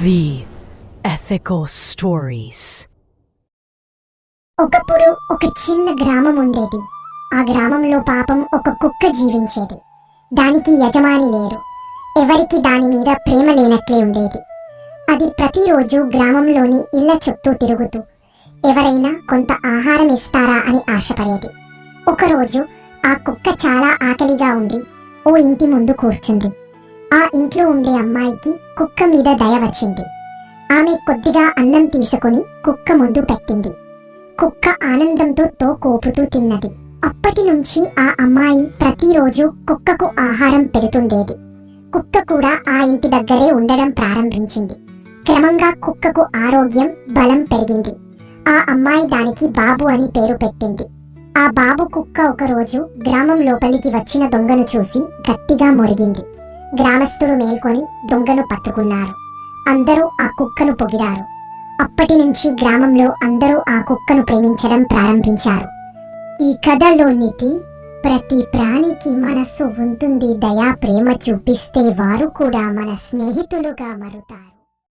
The Ethical Stories. ఒకప్పుడు ఒక చిన్న గ్రామం ఉండేది. ఆ గ్రామంలో పాపం ఒక కుక్క జీవించేది. దానికి యజమాని లేరు. ఎవరికి దాని మీద ప్రేమ లేనట్లే ఉండేది. అది ప్రతిరోజు గ్రామంలోని ఇళ్ల చుట్టూ తిరుగుతూ ఎవరైనా కొంత ఆహారం ఇస్తారా అని ఆశపడేది. ఒకరోజు ఆ కుక్క చాలా ఆకలిగా ఉండి ఓ ఇంటి ముందు కూర్చుంది. ఆ ఇంట్లో ఉండే అమ్మాయికి కుక్క మీద దయ వచ్చింది. ఆమె కొద్దిగా అన్నం తీసుకుని కుక్క ముందు పెట్టింది. కుక్క ఆనందంతో తోకోపుతూ తిన్నది. అప్పటి నుంచి ఆ అమ్మాయి ప్రతిరోజు కుక్కకు ఆహారం పెడుతుండేది. కుక్క కూడా ఆ ఇంటి దగ్గరే ఉండడం ప్రారంభించింది. క్రమంగా కుక్కకు ఆరోగ్యం, బలం పెరిగింది. ఆ అమ్మాయి దానికి బాబు అని పేరు పెట్టింది. ఆ బాబు కుక్క ఒకరోజు గ్రామం లోపలికి వచ్చిన దొంగను చూసి గట్టిగా మొరిగింది. గ్రామస్తులు మేల్కొని దొంగను పట్టుకున్నారు. అందరూ ఆ కుక్కను పొగిడారు. అప్పటి నుంచి గ్రామంలో అందరూ ఆ కుక్కను ప్రేమించడం ప్రారంభించారు. ఈ కథలో నీతి, ప్రతి ప్రాణికి మనస్సు ఉంటుంది. దయా ప్రేమ చూపిస్తే వారు కూడా మన స్నేహితులుగా మారుతారు.